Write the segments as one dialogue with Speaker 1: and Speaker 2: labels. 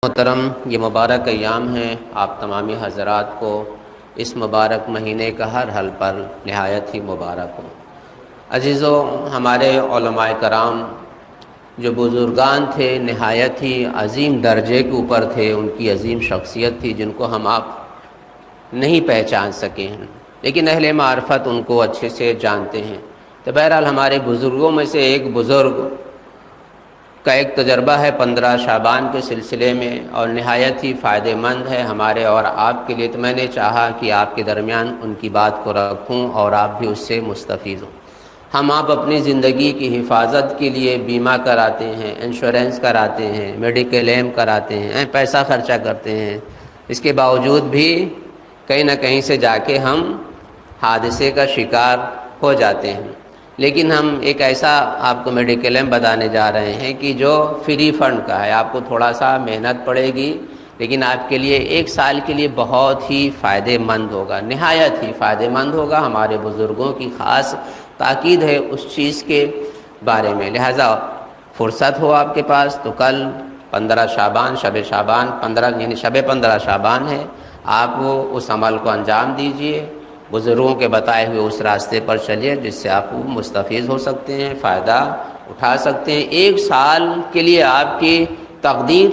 Speaker 1: محترم، یہ مبارک ایام ہیں، آپ تمامی حضرات کو اس مبارک مہینے کا ہر حل پر نہایت ہی مبارک ہو۔ عزیزو، ہمارے علماء کرام جو بزرگان تھے نہایت ہی عظیم درجے کے اوپر تھے، ان کی عظیم شخصیت تھی جن کو ہم آپ نہیں پہچان سکے ہیں، لیکن اہل معرفت ان کو اچھے سے جانتے ہیں۔ تو بہرحال ہمارے بزرگوں میں سے ایک بزرگ کا ایک تجربہ ہے 15 شعبان کے سلسلے میں، اور نہایت ہی فائدہ مند ہے ہمارے اور آپ کے لیے۔ تو میں نے چاہا کہ آپ کے درمیان ان کی بات کو رکھوں اور آپ بھی اس سے مستفید ہوں۔ ہم آپ اپنی زندگی کی حفاظت کے لیے بیمہ کراتے ہیں، انشورنس کراتے ہیں، میڈیکل ایم کراتے ہیں، پیسہ خرچہ کرتے ہیں، اس کے باوجود بھی کہیں نہ کہیں سے جا کے ہم حادثے کا شکار ہو جاتے ہیں۔ لیکن ہم ایک ایسا آپ کو میڈیکل ایم بتانے جا رہے ہیں کہ جو فری فنڈ کا ہے، آپ کو تھوڑا سا محنت پڑے گی لیکن آپ کے لیے 1 سال کے لیے بہت ہی فائدہ مند ہوگا، نہایت ہی فائدہ مند ہوگا۔ ہمارے بزرگوں کی خاص تاکید ہے اس چیز کے بارے میں، لہذا فرصت ہو آپ کے پاس تو کل 15 شعبان، شب شعبان 15 یعنی شب 15 شعبان ہے، آپ اس عمل کو انجام دیجئے، بزرگوں کے بتائے ہوئے اس راستے پر چلیے جس سے آپ مستفید ہو سکتے ہیں، فائدہ اٹھا سکتے ہیں۔ 1 سال کے لیے آپ کی تقدیر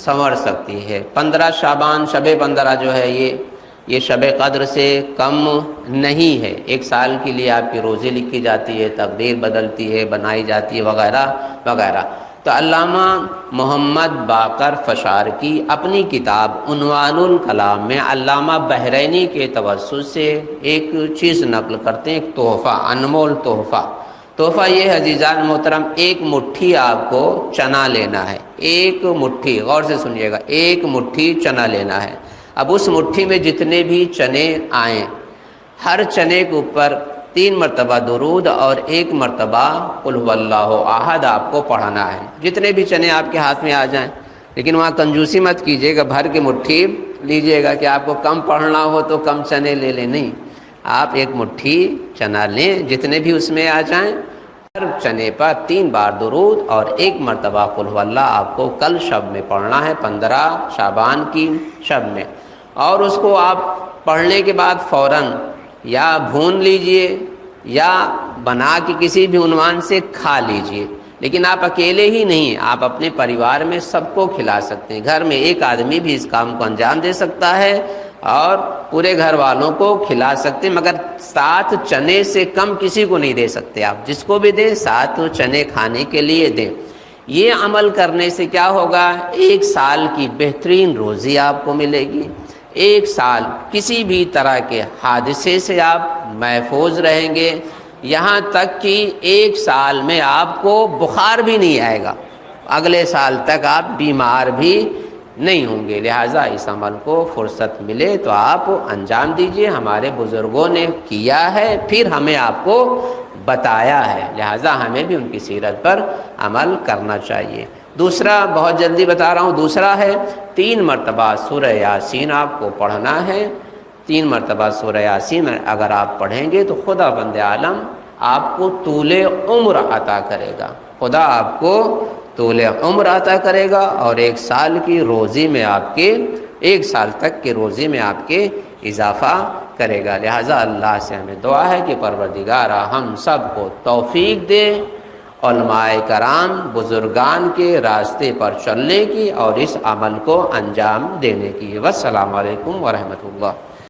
Speaker 1: سنور سکتی ہے۔ 15 شعبان شب 15 جو ہے یہ شب قدر سے کم نہیں ہے۔ 1 سال کے لیے آپ کی روزی لکھی جاتی ہے، تقدیر بدلتی ہے، بنائی جاتی ہے، وغیرہ وغیرہ۔ تو علامہ محمد باقر فشار کی اپنی کتاب عنوان الکلام میں علامہ بحرینی کے توسط سے ایک چیز نقل کرتے ہیں، ایک تحفہ، انمول تحفہ۔ تحفہ یہ ہے عزیزان محترم، 1 مٹھی آپ کو چنا لینا ہے، 1 مٹھی، غور سے سنیے گا، 1 مٹھی چنا لینا ہے۔ اب اس مٹھی میں جتنے بھی چنے آئیں، ہر چنے کے اوپر 3 مرتبہ درود اور 1 مرتبہ قل هو اللہ احد آپ کو پڑھنا ہے، جتنے بھی چنے آپ کے ہاتھ میں آ جائیں۔ لیکن وہاں کنجوسی مت کیجیے گا، بھر کے مٹھی لیجئے گا کہ آپ کو کم پڑھنا ہو تو کم چنے لے لیں، نہیں، آپ 1 مٹھی چنا لیں، جتنے بھی اس میں آ جائیں، ہر چنے پر 3 بار درود اور 1 مرتبہ قل هو اللہ آپ کو کل شب میں پڑھنا ہے، 15 شعبان کی شب میں۔ اور اس کو آپ پڑھنے کے بعد فوراً یا بھون لیجئے یا بنا کے کسی بھی عنوان سے کھا لیجئے، لیکن آپ اکیلے ہی نہیں، آپ اپنے پریوار میں سب کو کھلا سکتے ہیں۔ گھر میں 1 آدمی بھی اس کام کو انجام دے سکتا ہے اور پورے گھر والوں کو کھلا سکتے ہیں، مگر 7 چنے سے کم کسی کو نہیں دے سکتے۔ آپ جس کو بھی دیں 7 چنے کھانے کے لیے دیں۔ یہ عمل کرنے سے کیا ہوگا؟ 1 سال کی بہترین روزی آپ کو ملے گی، 1 سال کسی بھی طرح کے حادثے سے آپ محفوظ رہیں گے، یہاں تک کہ 1 سال میں آپ کو بخار بھی نہیں آئے گا، اگلے سال تک آپ بیمار بھی نہیں ہوں گے۔ لہٰذا اس عمل کو فرصت ملے تو آپ انجام دیجئے، ہمارے بزرگوں نے کیا ہے، پھر ہمیں آپ کو بتایا ہے، لہٰذا ہمیں بھی ان کی سیرت پر عمل کرنا چاہیے۔ دوسرا، بہت جلدی بتا رہا ہوں، دوسرا ہے 3 مرتبہ سورہ یاسین آپ کو پڑھنا ہے۔ 3 مرتبہ سورہ یاسین اگر آپ پڑھیں گے تو خدا بند عالم آپ کو طول عمر عطا کرے گا، خدا آپ کو طول عمر عطا کرے گا، اور 1 سال کی روزی میں آپ کے 1 سال تک کی روزی میں آپ کے اضافہ کرے گا۔ لہٰذا اللہ سے ہمیں دعا ہے کہ پروردگارا ہم سب کو توفیق دے علماء کرام بزرگان کے راستے پر چلنے کی اور اس عمل کو انجام دینے کی۔ والسلام علیکم ورحمۃ اللہ۔